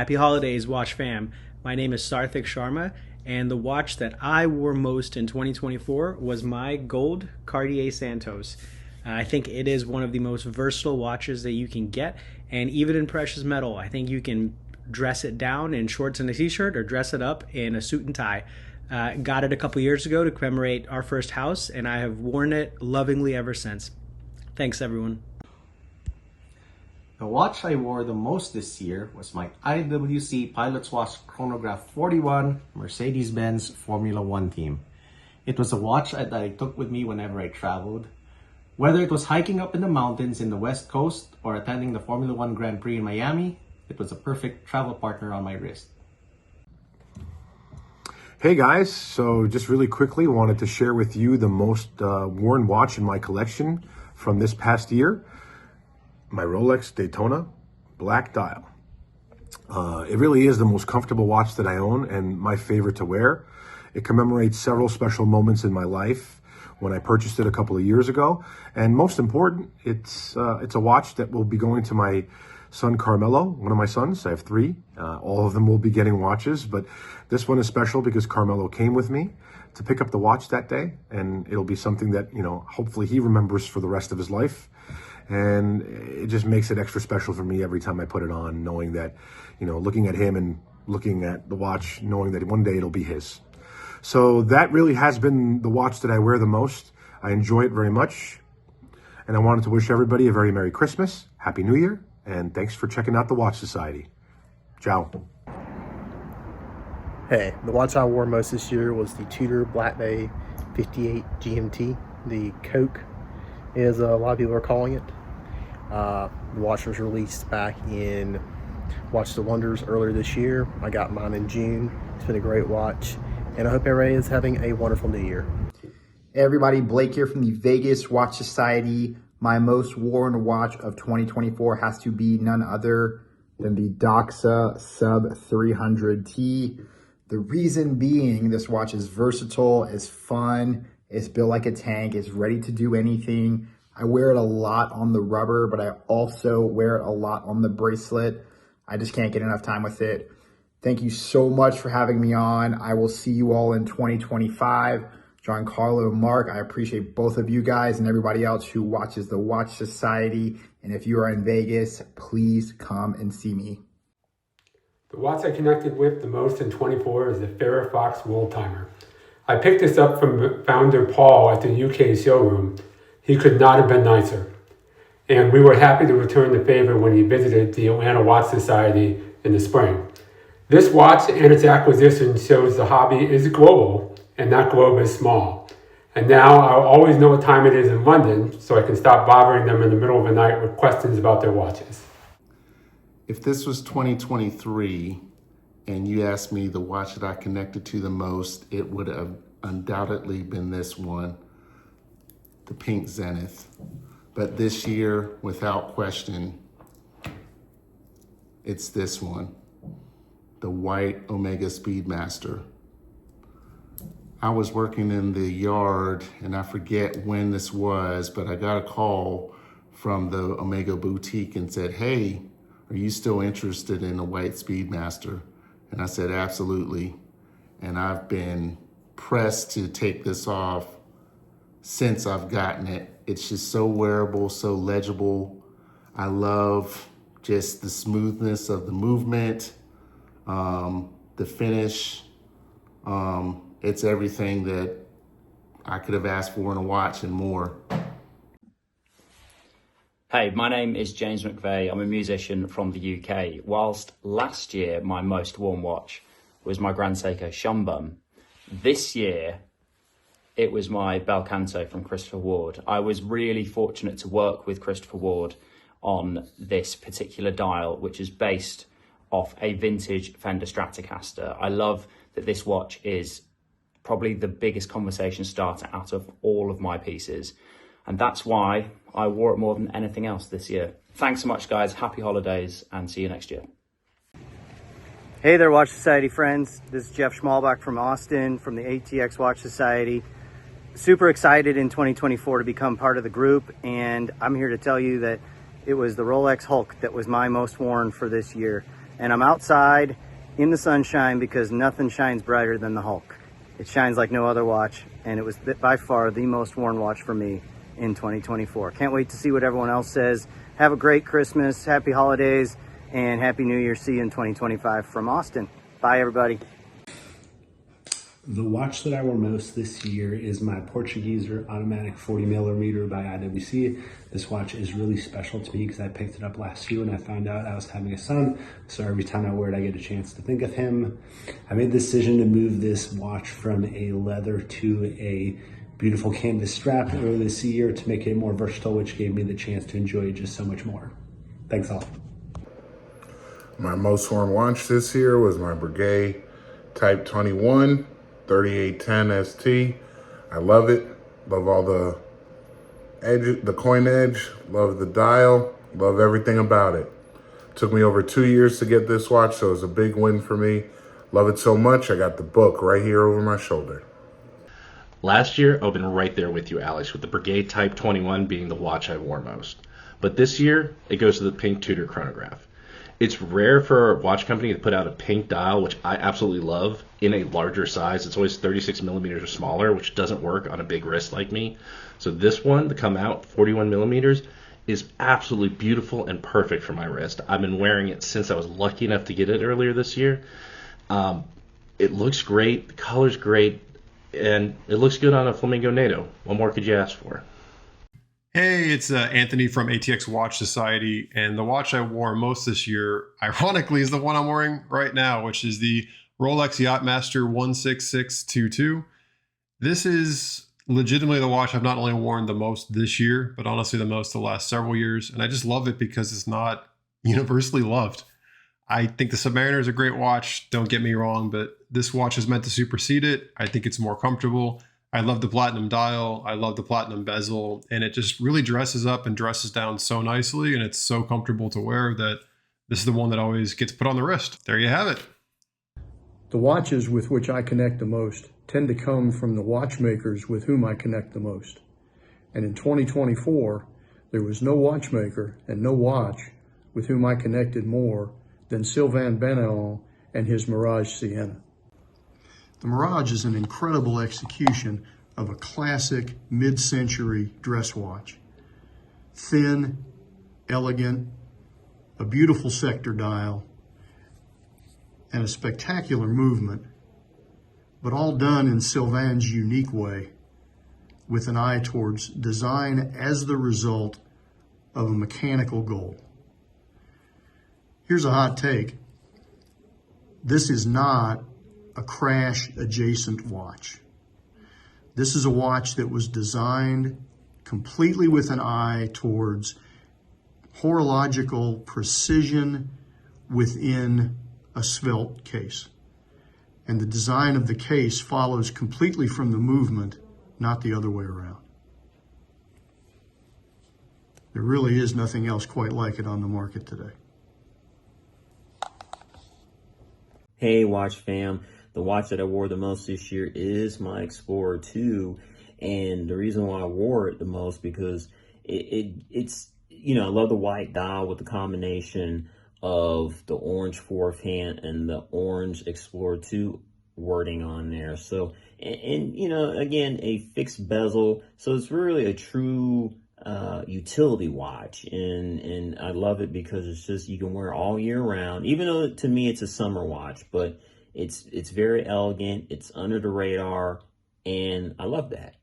Happy holidays, Watch fam. My name is Sarthik Sharma, and the watch that I wore most in 2024 was my gold Cartier Santos. I think it is one of the most versatile watches that you can get, and even in precious metal, I think you can dress it down in shorts and a t-shirt or dress it up in a suit and tie. Got it a couple years ago to commemorate our first house, and I have worn it lovingly ever since. Thanks, everyone. The watch I wore the most this year was my IWC Pilot's Watch Chronograph 41 Mercedes-Benz Formula One team. It was a watch that I took with me whenever I traveled. Whether it was hiking up in the mountains in the West Coast or attending the Formula One Grand Prix in Miami, it was a perfect travel partner on my wrist. Hey guys, so just really quickly wanted to share with you the most worn watch in my collection from this past year. My Rolex Daytona black dial. It really is the most comfortable watch that I own and my favorite to wear. It commemorates several special moments in my life when I purchased it a couple of years ago. And most important, it's a watch that will be going to my son Carmelo, one of my sons. I have three. All of them will be getting watches, but this one is special because Carmelo came with me to pick up the watch that day, and it'll be something that, hopefully he remembers for the rest of his life. And it just makes it extra special for me every time I put it on, knowing that, looking at him and looking at the watch, knowing that one day it'll be his. So that really has been the watch that I wear the most. I enjoy it very much. And I wanted to wish everybody a very Merry Christmas, Happy New Year, and thanks for checking out the Watch Society. Ciao. Hey, the watch I wore most this year was the Tudor Black Bay 58 GMT, the Coke, as a lot of people are calling it. The watch was released back in Watch the Wonders earlier this year. I got mine in June. It's been a great watch, and I hope everybody is having a wonderful new year. Hey everybody, Blake here from the Vegas Watch Society. My most worn watch of 2024 has to be none other than the Doxa Sub 300T. The reason being, this watch is versatile, it's fun, it's built like a tank, it's ready to do anything. I wear it a lot on the rubber, but I also wear it a lot on the bracelet. I just can't get enough time with it. Thank you so much for having me on. I will see you all in 2025. Giancarlo and Mark, I appreciate both of you guys and everybody else who watches the Watch Society. And if you are in Vegas, please come and see me. The watch I connected with the most in 24 is the Farer Fox World Timer. I picked this up from founder Paul at the UK showroom. He could not have been nicer. And we were happy to return the favor when he visited the Atlanta Watch Society in the spring. This watch and its acquisition shows the hobby is global, and that globe is small. And now I'll always know what time it is in London, so I can stop bothering them in the middle of the night with questions about their watches. If this was 2023 and you asked me the watch that I connected to the most, it would have undoubtedly been this one, the Pink Zenith. But this year, without question, it's this one, the white Omega Speedmaster. I was working in the yard, and I forget when this was, but I got a call from the Omega boutique and said, "Hey, are you still interested in a white Speedmaster?" And I said, absolutely. And I've been pressed to take this off since I've gotten it. It's just so wearable, so legible. I love just the smoothness of the movement, the finish. It's everything that I could have asked for in a watch and more. Hey, my name is James McVeigh. I'm a musician from the UK. Whilst last year my most worn watch was my Grand Seiko Schumbum, this year it was my Belcanto from Christopher Ward. I was really fortunate to work with Christopher Ward on this particular dial, which is based off a vintage Fender Stratocaster. I love that this watch is probably the biggest conversation starter out of all of my pieces. And that's why I wore it more than anything else this year. Thanks so much, guys. Happy holidays, and see you next year. Hey there, Watch Society friends. This is Jeff Schmalbach from Austin, from the ATX Watch Society. Super excited in 2024 to become part of the group, and I'm here to tell you that it was the Rolex Hulk that was my most worn for this year. And I'm outside in the sunshine because nothing shines brighter than the Hulk. It shines like no other watch, and it was by far the most worn watch for me in 2024. Can't wait to see what everyone else says. Have a great Christmas, happy holidays, and happy New Year. See you in 2025 from Austin. Bye, everybody. The watch that I wore most this year is my Portuguese automatic 40mm by IWC. This watch is really special to me because I picked it up last year when I found out I was having a son. So every time I wear it, I get a chance to think of him. I made the decision to move this watch from a leather to a beautiful canvas strap earlier this year to make it more versatile, which gave me the chance to enjoy it just so much more. Thanks all. My most worn watch this year was my Piguets Type 21 3810 ST. I love it. Love all the edge, the coin edge. Love the dial. Love everything about it. Took me over 2 years to get this watch, so it was a big win for me. Love it so much, I got the book right here over my shoulder. Last year, I've been right there with you, Alex, with the Piguets Type 21 being the watch I wore most. But this year, it goes to the pink Tudor chronograph. It's rare for a watch company to put out a pink dial, which I absolutely love, in a larger size. It's always 36mm or smaller, which doesn't work on a big wrist like me. So this one, to come out 41mm, is absolutely beautiful and perfect for my wrist. I've been wearing it since I was lucky enough to get it earlier this year. It looks great, the color's great, and it looks good on a Flamingo NATO. What more could you ask for? Hey, it's Anthony from ATX Watch Society, and the watch I wore most this year, ironically, is the one I'm wearing right now, which is the Rolex Yachtmaster 16622. This is legitimately the watch I've not only worn the most this year, but honestly the most the last several years, and I just love it because it's not universally loved. I think the Submariner is a great watch, don't get me wrong, but this watch is meant to supersede it. I think it's more comfortable. I love the platinum dial. I love the platinum bezel, and it just really dresses up and dresses down so nicely, and it's so comfortable to wear that this is the one that always gets put on the wrist. There you have it. The watches with which I connect the most tend to come from the watchmakers with whom I connect the most. And in 2024, there was no watchmaker and no watch with whom I connected more than Sylvain Berneron and his Mirage Sienna. The Mirage is an incredible execution of a classic mid-century dress watch. Thin, elegant, a beautiful sector dial, and a spectacular movement, but all done in Sylvain's unique way, with an eye towards design as the result of a mechanical goal. Here's a hot take. This is not a crash adjacent watch. This is a watch that was designed completely with an eye towards horological precision within a svelte case. And the design of the case follows completely from the movement, not the other way around. There really is nothing else quite like it on the market today. Hey, watch fam. The watch that I wore the most this year is my Explorer 2. And the reason why I wore it the most because it's, you know, I love the white dial with the combination of the orange fourth hand and the orange Explorer 2 wording on there. So, and you know, again, a fixed bezel. So it's really a true utility watch, and I love it because it's just, you can wear it all year round, even though to me it's a summer watch, but it's very elegant, it's under the radar, and I love that.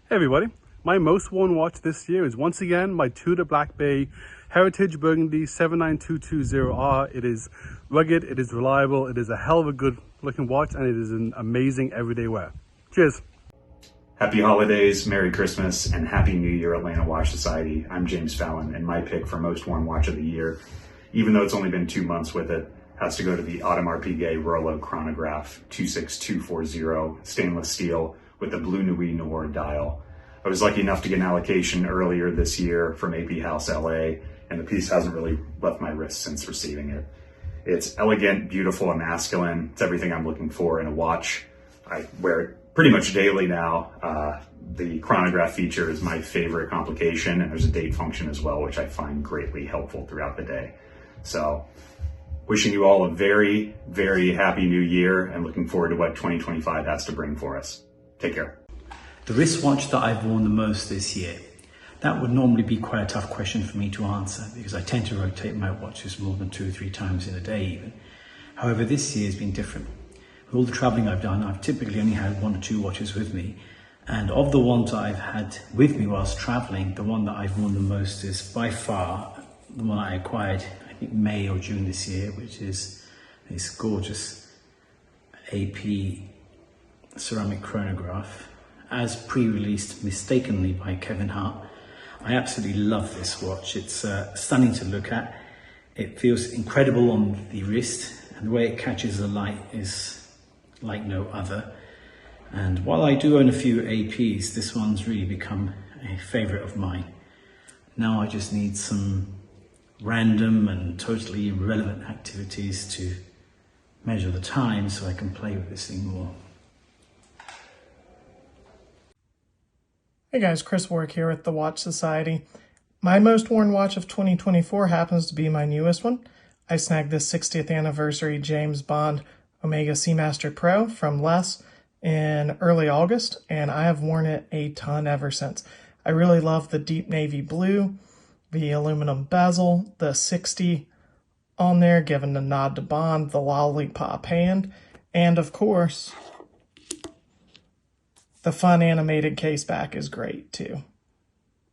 Hey everybody, my most worn watch this year is once again my Tudor Black Bay Heritage Burgundy 79220R. It is rugged, it is reliable, it is a hell of a good looking watch, and it is an amazing everyday wear. Cheers. Happy holidays, Merry Christmas, and Happy New Year, Atlanta Watch Society. I'm James Fallon, and my pick for most worn watch of the year, even though it's only been 2 months with it, has to go to the Audemars Piguets Rolo Chronograph 26240 stainless steel with the Blue Nuit Noir dial. I was lucky enough to get an allocation earlier this year from AP House LA, and the piece hasn't really left my wrist since receiving it. It's elegant, beautiful, and masculine. It's everything I'm looking for in a watch. I wear it pretty much daily now. The chronograph feature is my favorite complication, and there's a date function as well, which I find greatly helpful throughout the day. So Wishing you all a very, very happy new year and looking forward to what 2025 has to bring for us. Take care. The wristwatch that I've worn the most this year. That would normally be quite a tough question for me to answer because I tend to rotate my watches more than 2 or 3 times in a day even. However, this year has been different. With all the traveling I've done, I've typically only had 1 or 2 watches with me. And of the ones I've had with me whilst traveling, the one that I've worn the most is by far the one I acquired, I think May or June this year, which is this gorgeous AP ceramic chronograph, as pre-released mistakenly by Kevin Hart. I absolutely love this watch. It's stunning to look at. It feels incredible on the wrist, and the way it catches the light is like no other. And while I do own a few APs, this one's really become a favorite of mine. Now I just need some random and totally irrelevant activities to measure the time so I can play with this thing more. Hey guys, Chris Warwick here with the Watch Society. My most worn watch of 2024 happens to be my newest one. I snagged this 60th anniversary James Bond Omega Seamaster Pro from Les in early August, and I have worn it a ton ever since. I really love the deep navy blue, the aluminum bezel, the 60 on there, giving the nod to Bond, the lollipop hand, and of course, the fun animated case back is great too.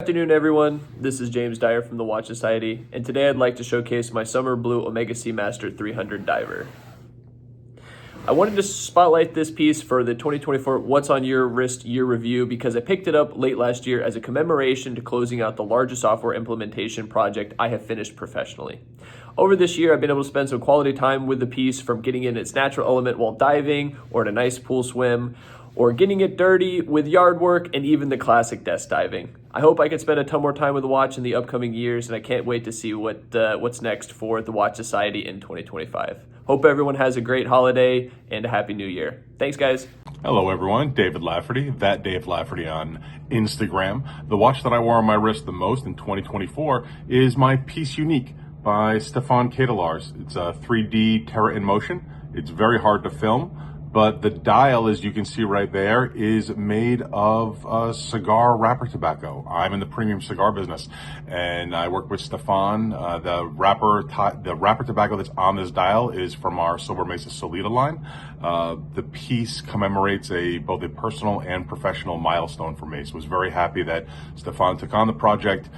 Good afternoon, everyone. This is James Dyer from the Watch Society, and today I'd like to showcase my summer blue Omega Seamaster 300 diver. I wanted to spotlight this piece for the 2024 What's on Your Wrist Year Review because I picked it up late last year as a commemoration to closing out the largest software implementation project I have finished professionally. Over this year, I've been able to spend some quality time with the piece, from getting in its natural element while diving, or in a nice pool swim, or getting it dirty with yard work, and even the classic desk diving. I hope I can spend a ton more time with the watch in the upcoming years, and I can't wait to see what's next for the Watch Society in 2025. Hope everyone has a great holiday and a happy new year. Thanks, guys. Hello, everyone. David Lafferty, that Dave Lafferty on Instagram. The watch that I wore on my wrist the most in 2024 is my Piece Unique by Stefan Ketelaars. It's a 3D Terra in Motion. It's very hard to film, but the dial, as you can see right there, is made of cigar wrapper tobacco. I'm in the premium cigar business, and I work with Stefan. The wrapper tobacco that's on this dial is from our Silver Mesa Solita line. The piece commemorates both a personal and professional milestone for me. So I was very happy that Stefan took on the project,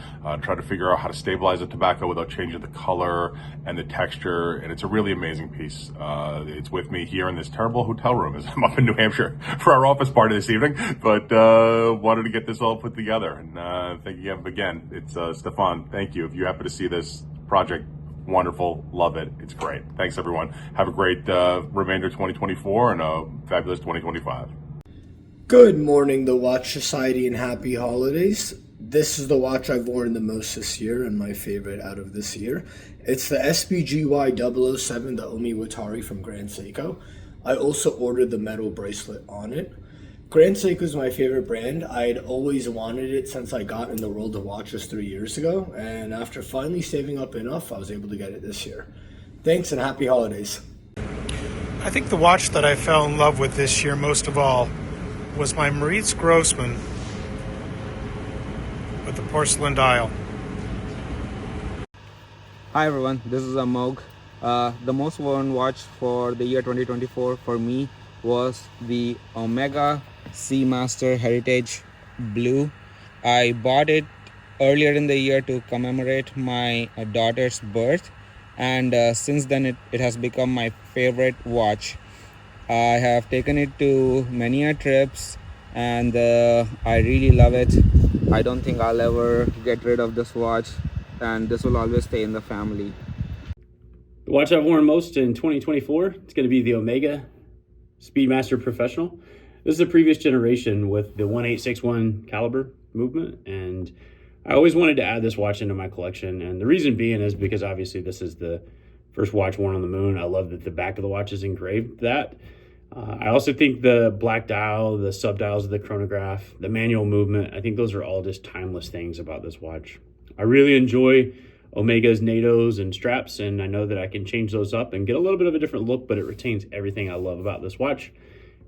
tried to figure out how to stabilize the tobacco without changing the color and the texture, and it's a really amazing piece. It's with me here in this terrible hotel room as I'm up in New Hampshire for our office party this evening, but wanted to get this all put together. And thank you again. It's Stefan, thank you. If you happen to see this project, wonderful, love it. It's great. Thanks, everyone. Have a great remainder of 2024 and a fabulous 2025. Good morning, the Watch Society, and happy holidays. This is the watch I've worn the most this year and my favorite out of this year. It's the SBGY 007, the Omi Watari from Grand Seiko. I also ordered the metal bracelet on it. Grand Seiko is my favorite brand. I had always wanted it since I got in the world of watches 3 years ago, and after finally saving up enough, I was able to get it this year. Thanks and happy holidays. I think the watch that I fell in love with this year most of all was my Maurice Grossman with the porcelain dial. Hi everyone, this is Amog. The most worn watch for the year 2024 for me was the Omega Seamaster Heritage Blue. I bought it earlier in the year to commemorate my daughter's birth, and since then it has become my favorite watch. I have taken it to many trips, and I really love it. I don't think I'll ever get rid of this watch, and this will always stay in the family. The watch I've worn most in 2024, it's going to be the Omega Speedmaster Professional. This is the previous generation with the 1861 caliber movement, and I always wanted to add this watch into my collection, and the reason being is because obviously this is the first watch worn on the moon. I love that the back of the watch is engraved that. I also think the black dial, the sub-dials of the chronograph, the manual movement, I think those are all just timeless things about this watch. I really enjoy Omegas, NATOs, and straps, and I know that I can change those up and get a little bit of a different look, but it retains everything I love about this watch,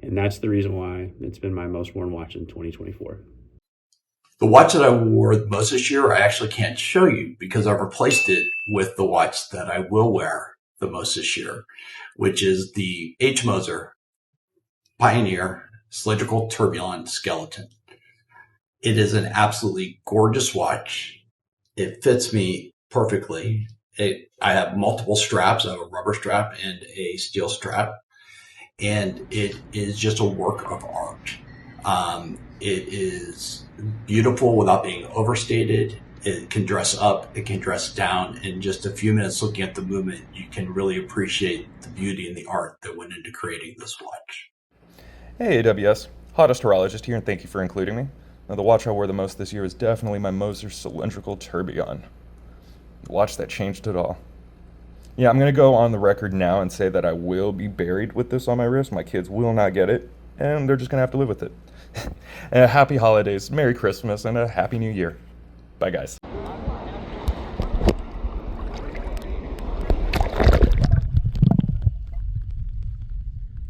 and that's the reason why it's been my most worn watch in 2024. The watch that I wore the most this year, I actually can't show you because I've replaced it with the watch that I will wear the most this year, which is the H. Moser Pioneer Cylindrical Turbulent Skeleton. It is an absolutely gorgeous watch. It fits me perfectly. I have multiple straps. I have a rubber strap and a steel strap, and it is just a work of art. It is beautiful without being overstated. It can dress up, it can dress down. In just a few minutes looking at the movement, you can really appreciate the beauty and the art that went into creating this watch. Hey AWS, Hottest Horologist here, and thank you for including me. Now, the watch I wore the most this year is definitely my Moser Cylindrical Tourbillon. The watch that changed it all. Yeah, I'm going to go on the record now and say that I will be buried with this on my wrist. My kids will not get it, and they're just going to have to live with it. Happy holidays, Merry Christmas, and a Happy New Year. Bye, guys.